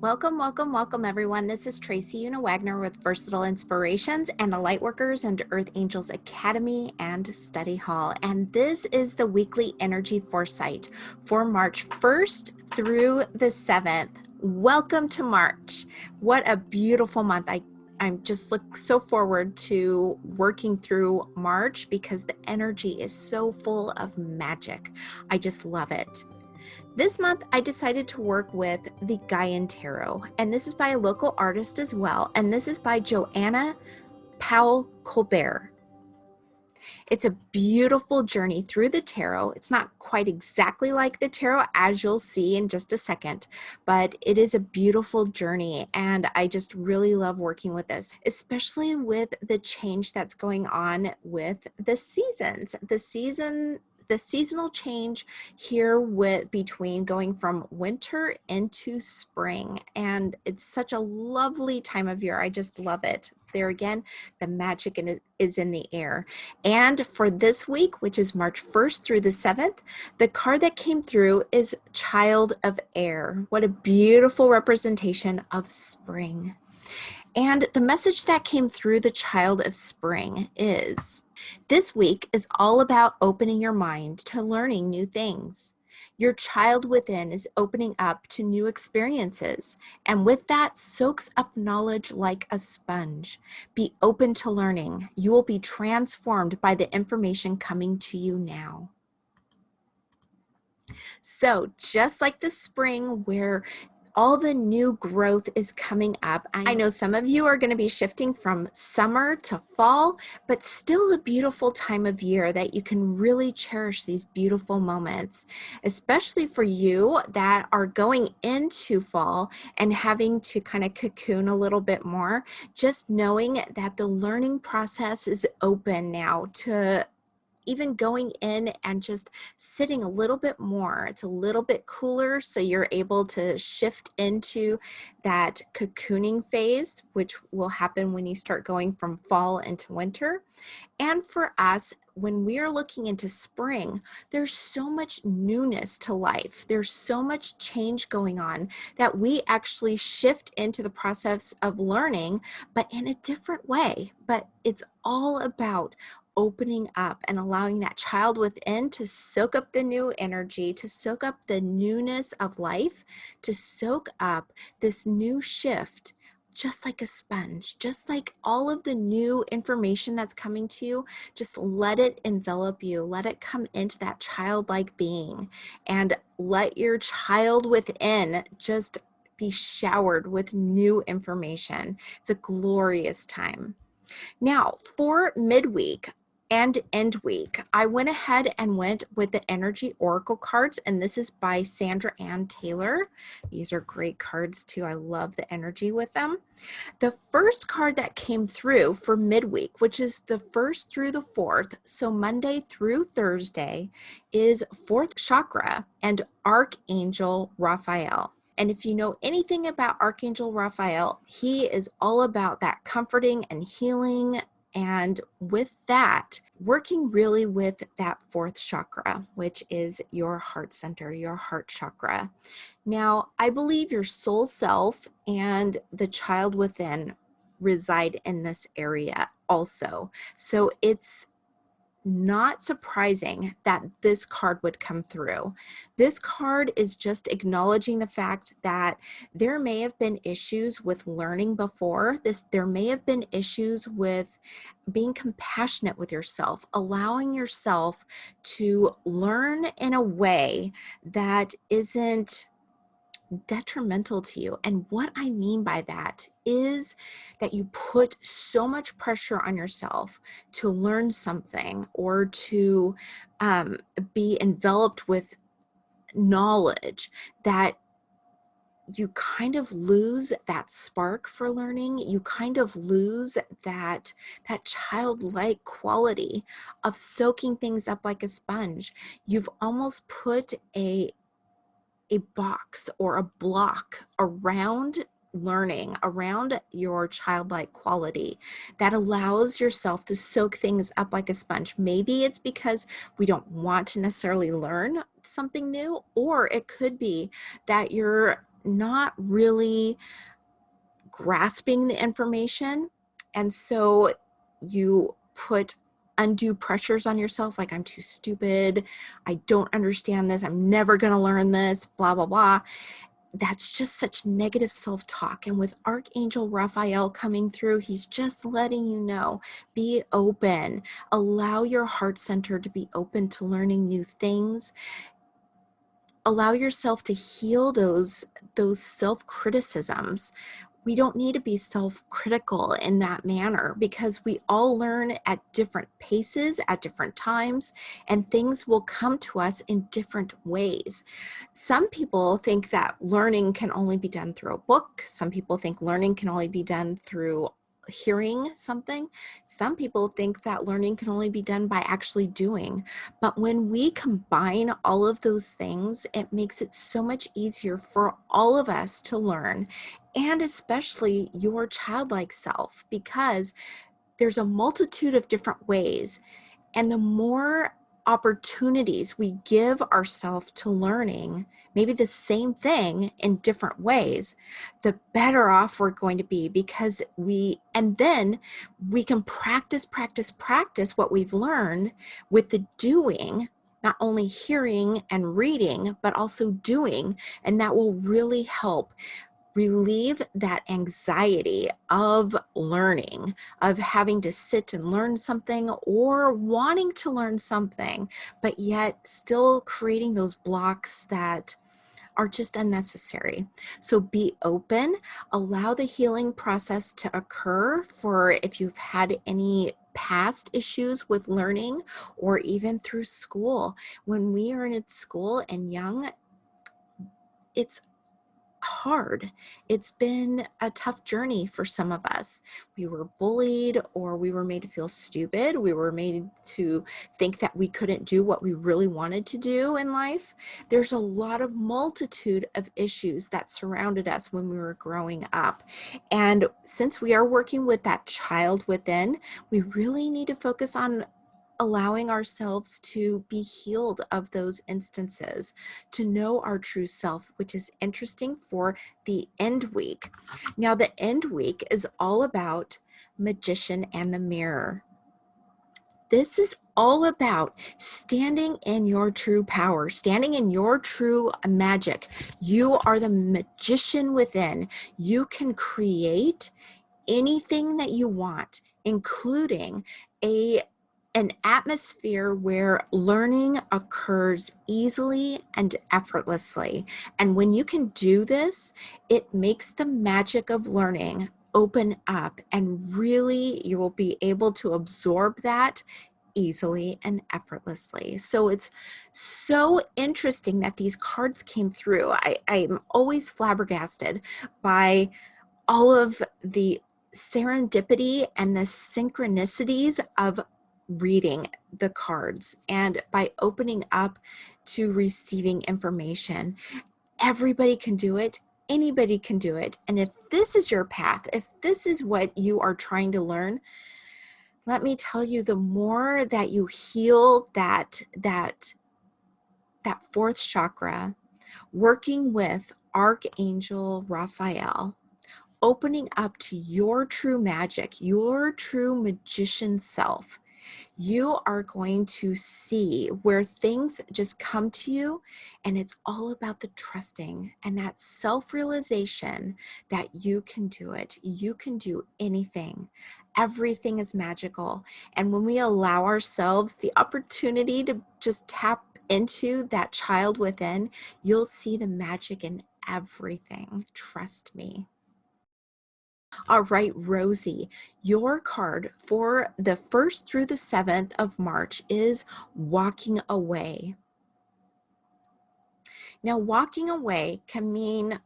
Welcome, welcome, welcome, everyone. This is Tracy Una Wagner with Versatile Inspirations and the Lightworkers and Earth Angels Academy and Study Hall. And this is the weekly energy foresight for March 1st through the 7th. Welcome to March. What a beautiful month. I'm just look so forward to working through March because the energy is so full of magic. I just love it. This month, I decided to work with the Gaian Tarot, and this is by a local artist as well, and this is by Joanna Powell Colbert. It's a beautiful journey through the tarot. It's not quite exactly like the tarot, as you'll see in just a second, but it is a beautiful journey, and I just really love working with this, especially with the change that's going on with the seasons. The seasonal change here between going from winter into spring, and it's such a lovely time of year. I just love it. There again, the magic is in the air. And for this week, which is March 1st through the 7th, the card that came through is Child of Air. What a beautiful representation of spring. And the message that came through the Child of Spring is, this week is all about opening your mind to learning new things. Your child within is opening up to new experiences, and with that soaks up knowledge like a sponge. Be open to learning. You will be transformed by the information coming to you now. So just like the spring where all the new growth is coming up. I know some of you are going to be shifting from summer to fall, but still a beautiful time of year that you can really cherish these beautiful moments, especially for you that are going into fall and having to kind of cocoon a little bit more. Just knowing that the learning process is open now to even going in and just sitting a little bit more. It's a little bit cooler, so you're able to shift into that cocooning phase, which will happen when you start going from fall into winter. And for us, when we are looking into spring, there's so much newness to life. There's so much change going on that we actually shift into the process of learning, but in a different way. But it's all about opening up and allowing that child within to soak up the new energy, to soak up the newness of life, to soak up this new shift, just like a sponge, just like all of the new information that's coming to you. Just let it envelop you, let it come into that childlike being, and let your child within just be showered with new information. It's a glorious time. Now, for midweek and end week, I went ahead and went with the Energy Oracle cards, and this is by Sandra Ann Taylor. These are great cards too. I love the energy with them. The first card that came through for midweek, which is the 1st through the 4th, so Monday through Thursday, is 4th Chakra and Archangel Raphael. And if you know anything about Archangel Raphael, he is all about that comforting and healing. And with that, working really with that 4th chakra, which is your heart center, your heart chakra. Now, I believe your soul self and the child within reside in this area also. So it's not surprising that this card would come through. This card is just acknowledging the fact that there may have been issues with learning before this. There may have been issues with being compassionate with yourself, allowing yourself to learn in a way that isn't detrimental to you. And what I mean by that is that you put so much pressure on yourself to learn something or to be enveloped with knowledge that you kind of lose that spark for learning. You kind of lose that childlike quality of soaking things up like a sponge. You've almost put a box or a block around learning, around your childlike quality that allows yourself to soak things up like a sponge. Maybe it's because we don't want to necessarily learn something new, or it could be that you're not really grasping the information. And so you put undue pressures on yourself, like, I'm too stupid, I don't understand this, I'm never going to learn this, blah, blah, blah. That's just such negative self-talk. And with Archangel Raphael coming through, he's just letting you know, be open, allow your heart center to be open to learning new things. Allow yourself to heal those self-criticisms. We don't need to be self-critical in that manner, because we all learn at different paces, at different times, and things will come to us in different ways. Some people think that learning can only be done through a book. Some people think learning can only be done through hearing something. Some people think that learning can only be done by actually doing. But when we combine all of those things, it makes it so much easier for all of us to learn, and especially your childlike self, because there's a multitude of different ways. And the more opportunities we give ourselves to learning, maybe the same thing in different ways, the better off we're going to be, because then we can practice what we've learned with the doing, not only hearing and reading, but also doing. And that will really help relieve that anxiety of learning, of having to sit and learn something, or wanting to learn something, but yet still creating those blocks that are just unnecessary. So be open, allow the healing process to occur for if you've had any past issues with learning, or even through school. When we are in school and young, it's hard. It's been a tough journey for some of us. We were bullied, or we were made to feel stupid. We were made to think that we couldn't do what we really wanted to do in life. There's a multitude of issues that surrounded us when we were growing up. And since we are working with that child within, we really need to focus on allowing ourselves to be healed of those instances, to know our true self, which is interesting for the end week. Now, the end week is all about Magician and the Mirror. This is all about standing in your true power, standing in your true magic. You are the magician within. You can create anything that you want, including an atmosphere where learning occurs easily and effortlessly. And when you can do this, it makes the magic of learning open up, and really you will be able to absorb that easily and effortlessly. So it's so interesting that these cards came through. I'm always flabbergasted by all of the serendipity and the synchronicities of reading the cards, and by opening up to receiving information. Everybody can do it. Anybody can do it. And if this is your path, if this is what you are trying to learn, let me tell you, the more that you heal that fourth chakra, working with Archangel Raphael, opening up to your true magic, your true magician self, you are going to see where things just come to you, and it's all about the trusting and that self-realization that you can do it. You can do anything. Everything is magical. And when we allow ourselves the opportunity to just tap into that child within, you'll see the magic in everything. Trust me. All right, Rosie, your card for the 1st through the 7th of March is Walking Away. Now, walking away can mean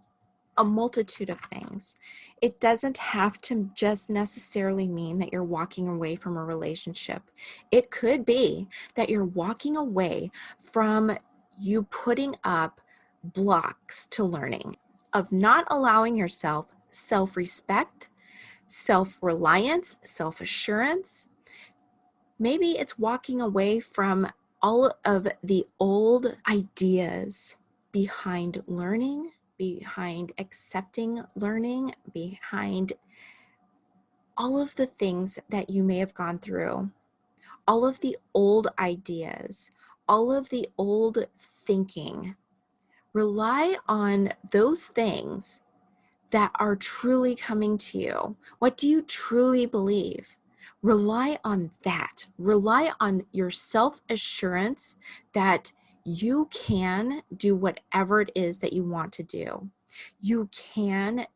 a multitude of things. It doesn't have to just necessarily mean that you're walking away from a relationship. It could be that you're walking away from you putting up blocks to learning, of not allowing yourself self-respect, self-reliance, self-assurance. Maybe it's walking away from all of the old ideas behind learning behind accepting learning, behind all of the things that you may have gone through, all of the old ideas, all of the old thinking. Rely on those things that are truly coming to you. What do you truly believe? Rely on that. Rely on your self-assurance that you can do whatever it is that you want to do. You can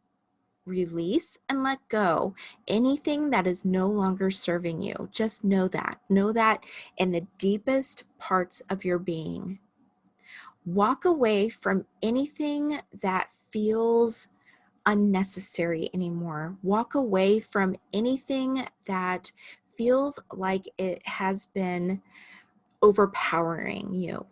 release and let go anything that is no longer serving you. Just know that. Know that in the deepest parts of your being. Walk away from anything that feels unnecessary anymore. Walk away from anything that feels like it has been overpowering you,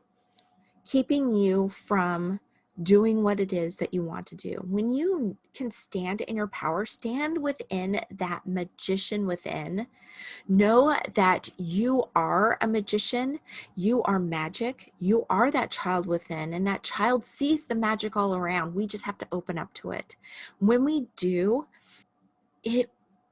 keeping you from doing what it is that you want to do. When you can stand in your power, stand within that magician within. Know that you are a magician, you are magic, you are that child within, and that child sees the magic all around. We just have to open up to it. When we do, it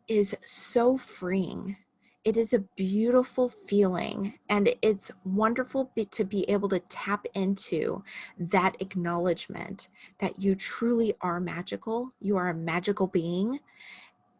is so freeing. It is a beautiful feeling, and it's wonderful to be able to tap into that acknowledgement that you truly are magical. You are a magical being,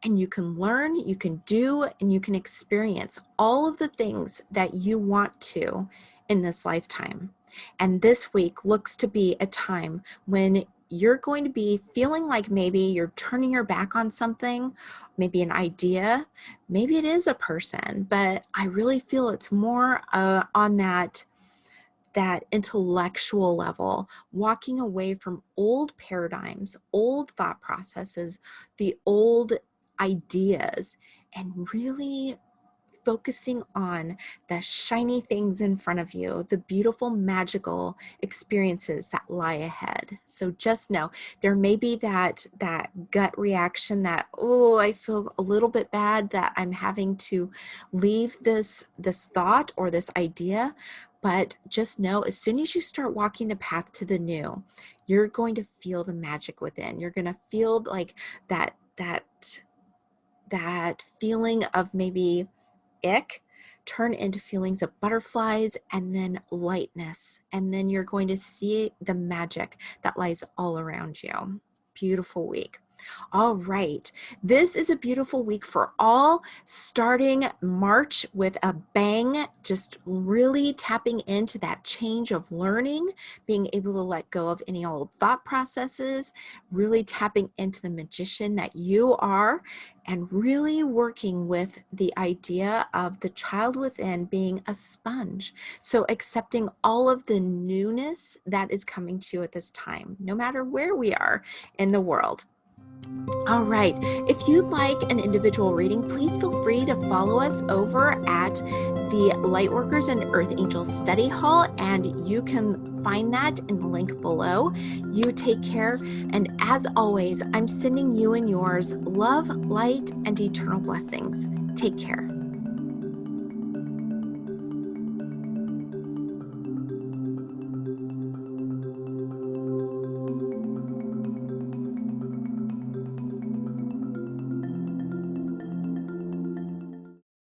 and you can learn, you can do, and you can experience all of the things that you want to in this lifetime. And this week looks to be a time when you're going to be feeling like maybe you're turning your back on something, maybe an idea, maybe it is a person, but I really feel it's more on that intellectual level, walking away from old paradigms, old thought processes, the old ideas, and really focusing on the shiny things in front of you, the beautiful, magical experiences that lie ahead. So just know there may be that gut reaction that, oh, I feel a little bit bad that I'm having to leave this thought or this idea. But just know, as soon as you start walking the path to the new, you're going to feel the magic within. You're going to feel like that feeling of maybe ick turn into feelings of butterflies and then lightness. And then you're going to see the magic that lies all around you. Beautiful week. All right. This is a beautiful week for all, starting March with a bang, just really tapping into that change of learning, being able to let go of any old thought processes, really tapping into the magician that you are, and really working with the idea of the child within being a sponge. So accepting all of the newness that is coming to you at this time, no matter where we are in the world. All right, if you'd like an individual reading, please feel free to follow us over at the Lightworkers and Earth Angels Study Hall, and you can find that in the link below. You take care, and as always, I'm sending you and yours love, light, and eternal blessings. Take care.